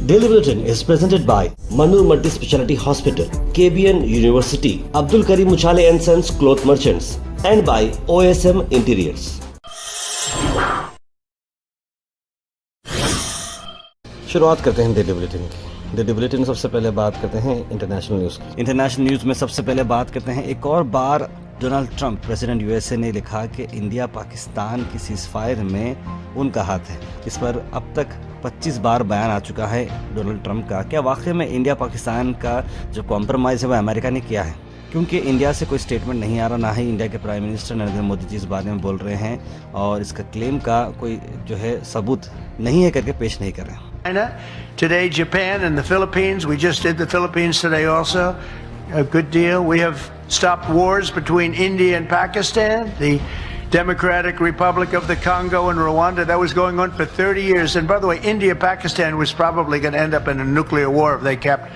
Daily Bulletin is presented by Manur Multi Speciality Hospital, KBN University, Abdul Karim Uchale and Sons Cloth Merchants, and by OSM Interiors. शुरुआत करते हैं daily bulletin की। Daily bulletin में सबसे पहले बात करते हैं इंटरनेशनल न्यूज़ की। इंटरनेशनल न्यूज़ में सबसे पहले बात करते हैं एक और बार डोनाल्ड ट्रंप प्रेसिडेंट यूएसए ने लिखा कि इंडिया पाकिस्तान की सीज़फायर में उनका हाथ है। इस पर अब तक 25 बार बयान आ चुका है डोनाल्ड ट्रंप का। क्या वाकई में इंडिया पाकिस्तान का जो कॉम्प्रोमाइज़ है वह अमेरिका ने किया है? क्योंकि इंडिया से कोई स्टेटमेंट नहीं आ रहा, ना ही इंडिया के प्राइम मिनिस्टर नरेंद्र मोदी जी इस बारे में बोल रहे हैं और इसका क्लेम का कोई जो है सबूत नहीं है करके पेश नहीं कर रहे हैं। China, today Japan and the Philippines. We just did the Philippines today also. A good deal. We have stopped wars between India and Pakistan, the Democratic Republic of the Congo and Rwanda. That was going on for 30 years. And by the way, India-Pakistan was probably going to end up in a nuclear war if they kept,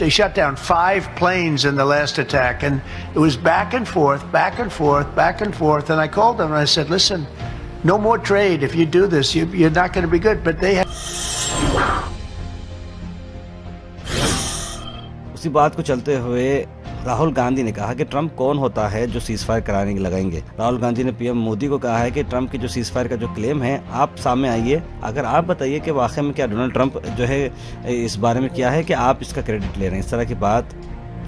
they shut down 5 planes in the last attack. And it was back and forth, back and forth, back and forth. And I called them and I said, listen, no more trade. If you do this, you're not going to be good. But they have... उसी बात को चलते हुए राहुल गांधी ने कहा कि Trump कौन होता है जो सीज़फायर कराने के लगाएंगे। राहुल गांधी ने पीएम मोदी को कहा है कि ट्रंप की जो सीज़फायर का जो क्लेम है आप सामने आइए, अगर आप बताइए कि वाकई में क्या डोनाल्ड ट्रंप जो है इस बारे में किया है कि आप इसका क्रेडिट ले रहे हैं। इस तरह की बात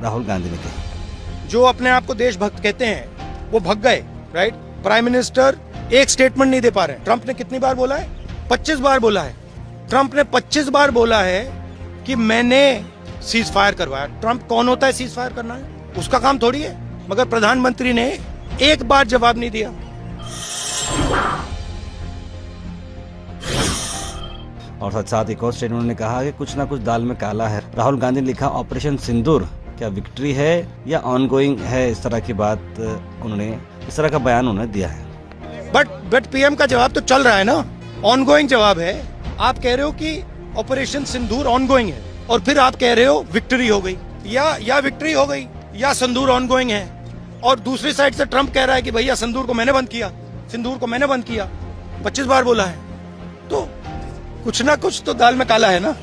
राहुल गांधी ने कही। जो अपने आप को देशभक्त कहते हैं वो भग गए, राइट? प्राइम मिनिस्टर एक स्टेटमेंट नहीं दे पा रहे। ट्रंप ने कितनी बार बोला है? 25 बार बोला है। ट्रंप ने 25 बार बोला है कि मैंने सीज फायर करवाया। ट्रंप कौन होता है सीज फायर करना है? उसका काम थोड़ी है। मगर प्रधानमंत्री ने एक बार जवाब नहीं दिया। और साथ साथ एक और स्टेटमेंट ने कहा कि कुछ ना कुछ दाल में काला है। राहुल गांधी ने लिखा ऑपरेशन सिंदूर क्या विक्ट्री है या ऑनगोइंग है? इस तरह की बात उन्होंने, इस तरह का बयान उन्होंने दिया है। बट पीएम का जवाब तो चल रहा है ना, ऑनगोइंग जवाब है। आप कह रहे हो कि ऑपरेशन सिंदूर ऑनगोइंग है और फिर आप कह रहे हो विक्ट्री हो गई, या विक्ट्री हो गई या सिंदूर ऑनगोइंग है। और दूसरी साइड से ट्रंप कह रहा है कि भैया सिंदूर को मैंने बंद किया, सिंदूर को मैंने बंद किया। 25 बार बोला है तो कुछ ना कुछ तो दाल में काला है ना।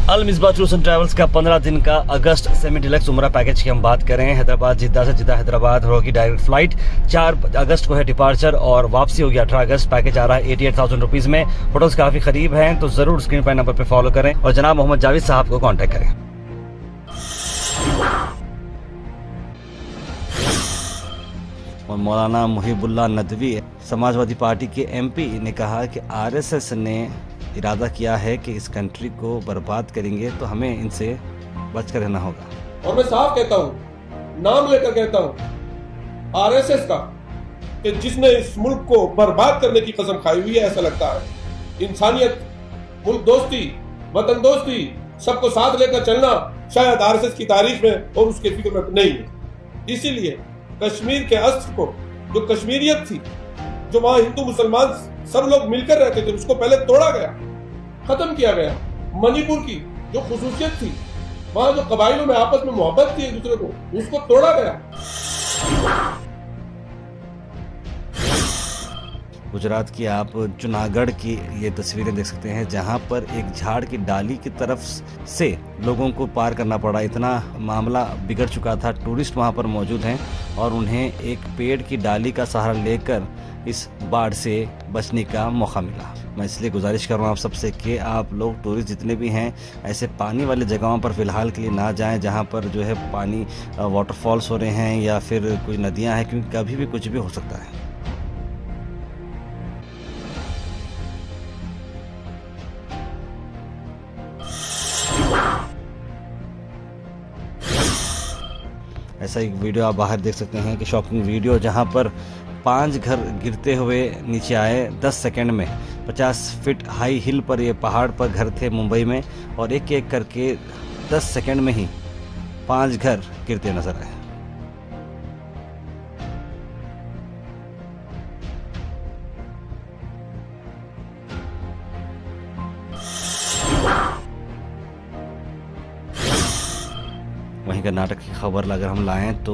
अल मिसबाह टूर्स एंड ट्रैवल्स का 15 दिन का अगस्त सेमी डिलक्स उमरा पैकेज की हम बात करें। हैदराबाद जिद्दा से जिद्दा हैदराबाद होगी डायरेक्ट फ्लाइट। 4 अगस्त को है डिपार्चर और वापसी होगी 18 अगस्त। पैकेज आ रहा है 88,000 रुपीज़ में। होटल्स काफ़ी करीब हैं तो ज़रूर स्क्रीन पर नंबर पर फॉलो करें और जनाब मोहम्मद जावेद साहब को कॉन्टैक्ट करें। और मौलाना मुहिबुल्लाह नदवी समाजवादी पार्टी के MP ने कहा कि RSS ने इरादा किया है कि इस कंट्री को बर्बाद करेंगे तो हमें इनसे बच कर रहना होगा। और मैं साफ कहता हूँ, नाम लेकर कहता हूँ, RSS का कि जिसने इस मुल्क को बर्बाद करने की कसम खाई हुई है। ऐसा लगता है इंसानियत, मुल्क दोस्ती, वतन दोस्ती, सबको साथ लेकर चलना शायद RSS की तारीफ में और उसके फिक्र में नहीं है। इसीलिए कश्मीर के अस्त्र को, जो कश्मीरियत थी, जो वहां हिंदू मुसलमान सब लोग मिलकर रहते थे, उसको पहले तोड़ा गया, खत्म किया गया। मणिपुर की जो खुसूसियत थी, वहां जो कबाइलों में आपस में मोहब्बत थी एक दूसरे को, उसको तोड़ा गया। गुजरात की आप जूनागढ़ की ये तस्वीरें देख सकते हैं जहां पर एक झाड़ की डाली की तरफ से लोगों को पार करना पड़ा। इतना मामला बिगड़ चुका था। टूरिस्ट वहां पर मौजूद हैं और उन्हें एक पेड़ की डाली का सहारा लेकर इस बाढ़ से बचने का मौका मिला। मैं इसलिए गुजारिश कर रहा हूँ आप सबसे कि आप लोग टूरिस्ट जितने भी हैं ऐसे पानी वाले जगहों पर फ़िलहाल के लिए ना जाएं जहाँ पर जो है पानी वाटरफॉल्स हो रहे हैं या फिर कोई नदियाँ हैं, क्योंकि कभी भी कुछ भी हो सकता है। ऐसा एक वीडियो आप बाहर देख सकते हैं कि शॉकिंग वीडियो जहां पर 5 घर गिरते हुए नीचे आए 10 सेकंड में। 50 फीट हाई हिल पर ये पहाड़ पर घर थे मुंबई में और एक एक करके 10 सेकंड में ही 5 घर गिरते नजर आए। वहीं कर्नाटक की खबर अगर हम लाएं तो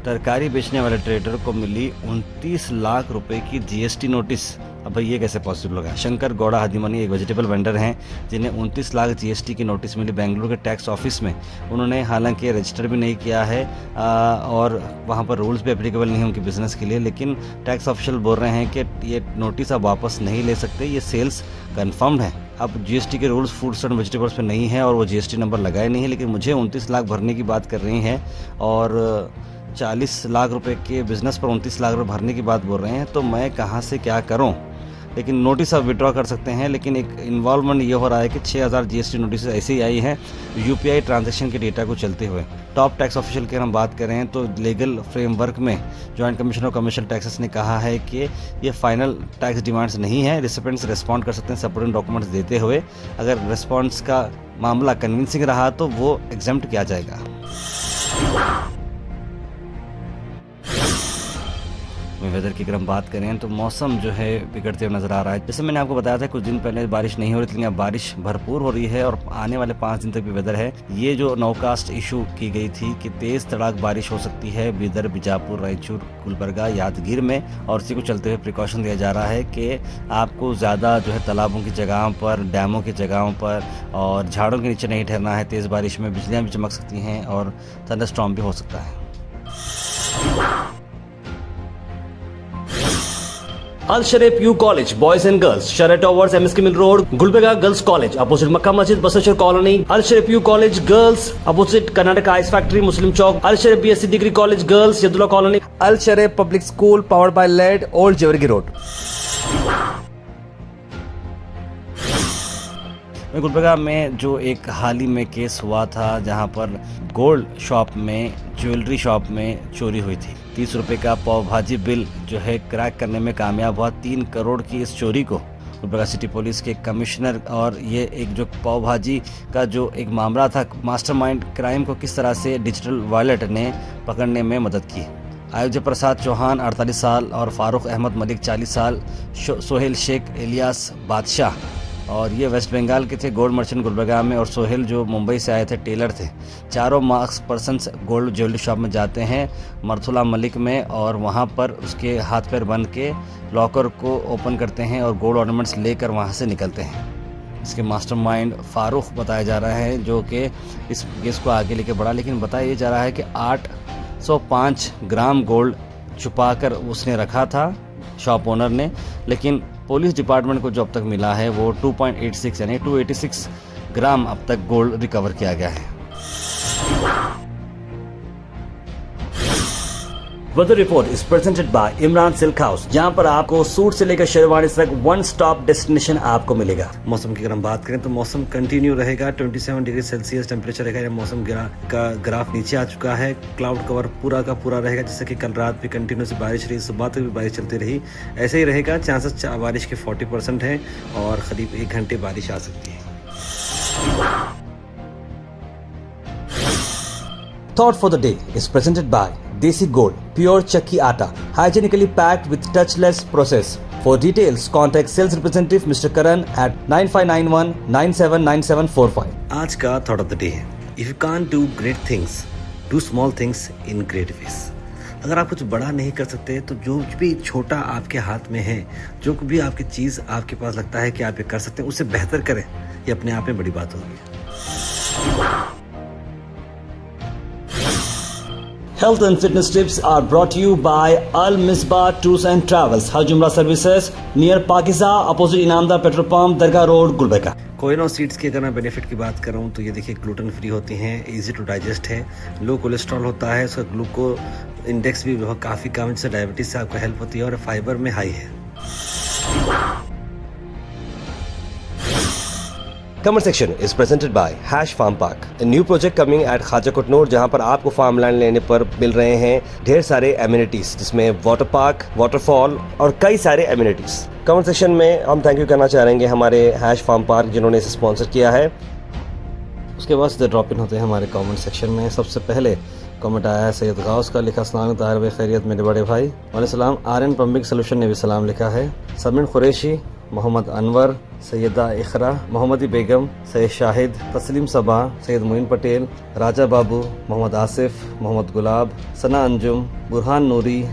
तरकारी बेचने वाले ट्रेडर को मिली 29 लाख रुपए की GST नोटिस। अब भाई ये कैसे पॉसिबल होगा। शंकर गौड़ा हदीमनी एक वेजिटेबल वेंडर हैं जिन्हें 29 लाख जीएसटी की नोटिस मिली बेंगलुरु के टैक्स ऑफिस में। उन्होंने हालांकि रजिस्टर भी नहीं किया है और वहाँ पर रूल्स भी एप्लीकेबल नहीं है उनके बिजनेस के लिए, लेकिन टैक्स ऑफिशियल बोल रहे हैं कि ये नोटिस आप वापस नहीं ले सकते, ये सेल्स कन्फर्म्ड है। अब जीएसटी के रूल्स फूड्स एंड वेजिटेबल्स पे नहीं है और वो जीएसटी नंबर लगाए नहीं है, लेकिन मुझे 29 लाख भरने की बात कर रही हैं और 40 लाख रुपए के बिज़नेस पर 29 लाख रुपए भरने की बात बोल रहे हैं, तो मैं कहाँ से क्या करूं। लेकिन नोटिस आप विड्रॉ कर सकते हैं, लेकिन एक इन्वॉल्वमेंट ये हो रहा है कि 6000 जीएसटी नोटिस ऐसे ही आई हैं यूपीआई ट्रांजैक्शन के डेटा को चलते हुए। टॉप टैक्स ऑफिशियल की हम बात करें तो लीगल फ्रेमवर्क में joint commission of commercial taxes ने कहा है कि ये फाइनल टैक्स डिमांड्स नहीं है, रिसिपेंट्स रिस्पॉन्ड कर सकते हैं सपोर्टिंग डॉक्यूमेंट्स देते हुए। अगर रिस्पॉन्स का मामला कन्विंसिंग रहा तो वो एग्जेम्प्ट किया जाएगा। वेदर की अगर हम बात करें तो मौसम जो है बिगड़ते हुए नजर आ रहा है। जैसे मैंने आपको बताया था कुछ दिन पहले बारिश नहीं हो रही थी, लेकिन अब बारिश भरपूर हो रही है और आने वाले 5 दिन तक भी वेदर है। ये जो नौकास्ट इशू की गई थी कि तेज तड़ाक बारिश हो सकती है बीदर, बीजापुर, रायचूर, गुलबर्गा, यादगीर में, और इसी को चलते हुए प्रिकॉशन दिया जा रहा है कि आपको ज़्यादा जो है तालाबों की जगहों पर, डैमों की जगहों पर और झाड़ों के नीचे नहीं ठहरना है। तेज़ बारिश में बिजलियाँ भी चमक सकती हैं और थंडरस्टॉर्म भी हो सकता है। Al Sharif U college boys and girls, Sharah towers, MSK mill road, Gulbarga girls college opposite Makka Masjid, Basaveshwar colony. Al Sharif U college girls opposite Karnataka ice factory, Muslim Chowk. Al Sharif BSc degree college girls, Yadulla colony. Al Sharif public school powered by led, old Jewargi road. Gulbarga में जो एक हाल ही में case हुआ था जहां पर gold shop में, jewellery shop में चोरी हुई थी। 30 रुपये का पाव भाजी बिल जो है क्रैक करने में कामयाब हुआ। 3 करोड़ की इस चोरी को गुलबर्गा सिटी पुलिस के कमिश्नर, और ये एक जो पाव भाजी का जो एक मामला था, मास्टरमाइंड क्राइम को किस तरह से डिजिटल वॉलेट ने पकड़ने में मदद की। अयोध्या प्रसाद चौहान 48 साल और फारूक अहमद मलिक 40 साल, सोहेल शेख इलियास बादशाह, और ये वेस्ट बंगाल के थे, गोल्ड मर्चेंट गुलबर्गा में, और सोहेल जो मुंबई से आए थे, टेलर थे। चारों mask persons gold jewellery shop में जाते हैं मरथुला मलिक में, और वहाँ पर उसके हाथ पैर बंद के लॉकर को ओपन करते हैं और गोल्ड ऑर्नामेंट्स लेकर वहाँ से निकलते हैं। इसके मास्टरमाइंड फारूक बताया जा रहा है जो कि इस केस को आगे लेके बढ़ा, लेकिन बताया ये जा रहा है कि 805 ग्राम गोल्ड छुपाकर उसने रखा था शॉप ओनर ने, लेकिन पुलिस डिपार्टमेंट को जो अब तक मिला है वो 2.86 यानी 286 ग्राम अब तक गोल्ड रिकवर किया गया है। Weather report is presented by Imran Silk House, जहां पर आपको सूट से लेकर शेरवानी तक वन स्टॉप डेस्टिनेशन आपको मिलेगा। मौसम की अगर हम बात करें तो मौसम कंटिन्यू रहेगा। 27 डिग्री सेल्सियस टेम्परेचर रहेगा। मौसम का ग्राफ नीचे आ चुका है। क्लाउड कवर पूरा का पूरा रहेगा, जैसे कि कल रात भी कंटिन्यू से बारिश रही, सुबह तक भी बारिश चलती रही। ऐसे ही रहेगा। चांसेस बारिश के 40% हैं और करीब 1 घंटे बारिश आ सकती है। Thought for the day is presented by Desi Gold, pure chakki atta, hygienically packed with touchless process. For details, contact sales representative Mr. Karan at 9591979745. आज का थॉट ऑफ द डे है, if you can't do great things, do small things in great ways. अगर आप कुछ बड़ा नहीं कर सकते तो जो भी छोटा आपके हाथ में है, जो भी आपकी चीज़ आपके पास लगता है कि आप ये कर सकते हैं, उससे बेहतर करें। ये अपने आप में बड़ी बात होगी। Health and fitness tips are brought to you by Al Misbah Tours and Travels, Haj Umrah Services, near Pakiza, opposite Inamdar Petrol Pump, Dargah Road, Gulbarga. कोइनो सीड्स की अगर मैं बेनिफिट की बात कर रहा हूँ तो ये देखिए ग्लूटेन फ्री होती हैं, इजी टू डाइजेस्ट है, लो कोलेस्ट्रॉल होता है, उसका ग्लूको इंडेक्स भी काफ़ी कम, जिससे डायबिटीज से आपको हेल्प होती है, और फाइबर में हाई है। Comment section is presented by Hash Farm Park, a new project coming at Khaja Kotnoor, जहां पर आपको फार्म लैंड लेने पर मिल रहे हैं ढेर सारे एमिनिटीज, जिसमें वाटर पार्क, वाटरफॉल और कई सारे एमिनिटीज। कमेंट सेक्शन में हम थैंक यू करना चाहेंगे हमारे हैश फार्म पार्क जिन्होंने इसे स्पॉन्सर किया है। उसके बाद सीधे ड्रॉप इन होते हैं हमारे कमेंट सेक्शन में। सबसे पहले कमेंट आया है सैयद गाउस का, लिखा सलाम ताहिर भाई खैरियत मेरे बड़े भाई, वाले सलाम। आर्यन प्लम्बिंग सोल्यूशन ने भी सलाम लिखा है। सरमिन कुरैशी, मोहम्मद अनवर, सैयदा इखरा, मोहम्मदी बेगम, सैयद शाहिद, तस्लीम सबा, सैयद मोइन पटेल, राजा बाबू, मोहम्मद आसिफ, मोहम्मद गुलाब, सना अंजुम, बुरहान नूरी,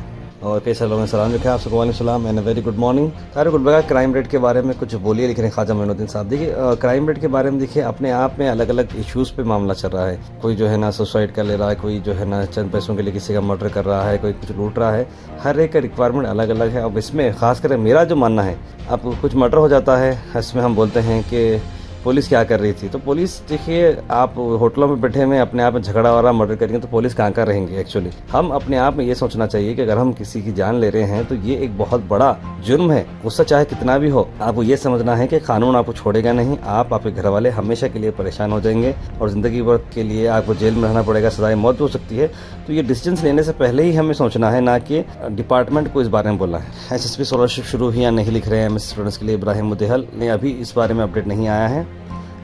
और कई सारे लोगों ने सलाम लिखा है। आप सबको वालेकुम सलाम एंड वेरी गुड मॉर्निंग। तारे गुलबगा क्राइम रेट के बारे में कुछ बोलिए लिख रहे हैं ख्वाजा मोइनुद्दीन साहब। देखिए क्राइम रेट के बारे में देखिए अपने आप में अलग अलग इश्यूज़ पे मामला चल रहा है। कोई जो है ना सुसाइड कर ले रहा है, कोई जो है ना चंद पैसों के लिए किसी का मर्डर कर रहा है, कोई कुछ लूट रहा है। हर एक का रिक्वायरमेंट अलग अलग है। अब इसमें खासकर मेरा जो मानना है, अब कुछ मर्डर हो जाता है, इसमें हम बोलते हैं कि पुलिस क्या कर रही थी। तो पुलिस देखिए आप होटलों में बैठे हुए अपने आप में झगड़ा वाला मर्डर करेंगे तो पुलिस कहाँ का रहेंगे। एक्चुअली हम अपने आप में ये सोचना चाहिए कि अगर हम किसी की जान ले रहे हैं तो ये एक बहुत बड़ा जुर्म है। गुस्सा चाहे कितना भी हो, आपको ये समझना है कि कानून आपको छोड़ेगा नहीं। आप आपके घर वाले हमेशा के लिए परेशान हो जाएंगे और ज़िंदगी भर के लिए आपको जेल में रहना पड़ेगा, सजाए मौत हो सकती है। तो ये डिसीजन लेने से पहले ही हमें सोचना है, ना कि डिपार्टमेंट को इस बारे में बोला है। SSP स्कॉलरशिप शुरू हुई या नहीं लिख रहे हैं MS स्टूडेंट्स के लिए इब्राहिम मुदेहल ने, अभी इस बारे में अपडेट नहीं आया है।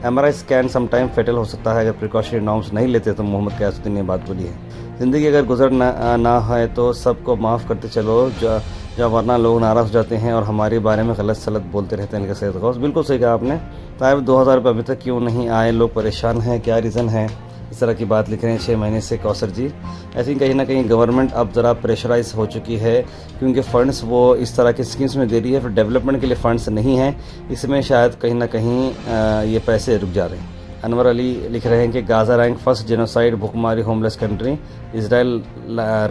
MRI स्कैन समटाइम फेटल हो सकता है अगर प्रिकॉशनरी नॉर्म्स नहीं लेते, तो मोहम्मद क़यासुद्दीन ने बात बोली है। ज़िंदगी अगर गुजर ना है तो सबको माफ़ करते चलो, जब वरना लोग नाराज़ हो जाते हैं और हमारे बारे में गलत सलत बोलते रहते हैं। सैयद गौस, बिल्कुल सही कहा आपने। तायब 2000 रुपये अभी तक क्यों नहीं आए, लोग परेशान हैं, क्या रीज़न है? इस तरह की बात लिख रहे हैं 6 महीने से कौसर जी। ऐसे ही कहीं ना कहीं गवर्नमेंट अब ज़रा प्रेशराइज हो चुकी है, क्योंकि फ़ंड्स वो इस तरह की स्कीम्स में दे रही है, फिर डेवलपमेंट के लिए फ़ंड्स नहीं हैं। इसमें शायद कहीं ना कहीं ये पैसे रुक जा रहे हैं। अनवर अली लिख रहे हैं कि गाज़ा रैंक फर्स्ट जेनोसाइड भुखमारी homeless country, Israel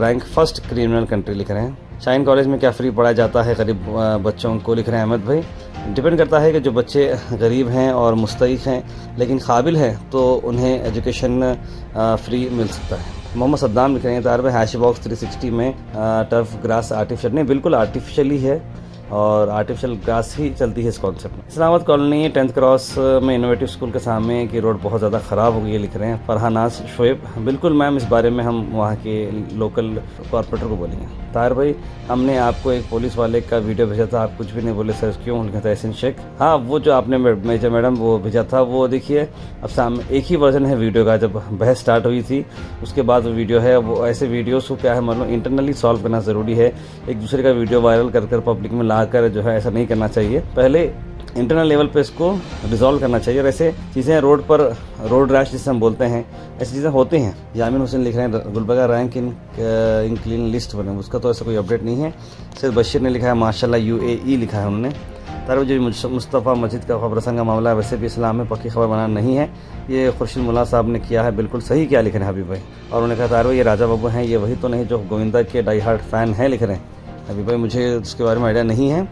rank first criminal country लिख रहे हैं। शाइन कॉलेज में क्या फ्री पढ़ाया जाता है गरीब बच्चों को, लिख रहे हैं अहमद भाई। डिपेंड करता है कि जो बच्चे गरीब हैं और मुस्तहिक हैं लेकिन काबिल हैं तो उन्हें एजुकेशन फ्री मिल सकता है। मोहम्मद सद्दाम लिख रहे हैं तार में हैश बॉक्स 360 में टर्फ ग्रास आर्टिफिशियल नहीं, बिल्कुल आर्टिफिशियल ही है और आर्टिफिशियल ग्रास ही चलती है इस कॉन्सेप्ट में। इस्लामाबाद कॉलोनी 10th क्रॉस में इनोवेटिव स्कूल के सामने की रोड बहुत ज़्यादा ख़राब हो गई है, लिख रहे हैं फरहानाज शोएब। बिल्कुल मैम, इस बारे में हम वहाँ के लोकल कॉर्पोरेटर को बोलेंगे। तार भाई, हमने आपको एक पुलिस वाले का वीडियो भेजा था, आप कुछ भी नहीं बोले सर, क्यों? लिखा था एहसन शेख। हाँ, वो जो आपने मेजर मैडम वो भेजा था, वो देखिए अब सामने एक ही वर्जन है वीडियो का। जब बहस स्टार्ट हुई थी उसके बाद वो वीडियो है। वो ऐसे वीडियोज़ को क्या है, मतलब इंटरनली सॉल्व करना ज़रूरी है। एक दूसरे का वीडियो वायरल कर पब्लिक में लाकर जो है ऐसा नहीं करना चाहिए। पहले इंटरनल लेवल पे इसको रिजॉल्व करना चाहिए। और ऐसे चीज़ें रोड पर, रोड रैश जिसे हम बोलते हैं, ऐसी चीज़ें होती हैं। यामिन हुसैन लिख रहे हैं गुलबगा रैंक इन क्लीन लिस्ट बने, उसका तो ऐसा कोई अपडेट नहीं है। सैयद बशीर ने लिखा है माशाल्लाह UAE लिखा है उन्होंने। तार जो मुस्तफ़ा मस्जिद का खबरसां का मामला है, वैसे भी इस्लाम में पक्की खबर बनाना नहीं है, ये खुर्शीद मुल्ला साहब ने किया है, बिल्कुल सही क्या लिख रहे हैं हबीब भाई। और उन्होंने कहा तार ये राजा बाबू हैं, ये वही तो नहीं जो गोविंदा के डाई हार्ट फ़ैन हैं, लिख रहे हैं हबीब भाई। मुझे उसके बारे में आइडिया नहीं है।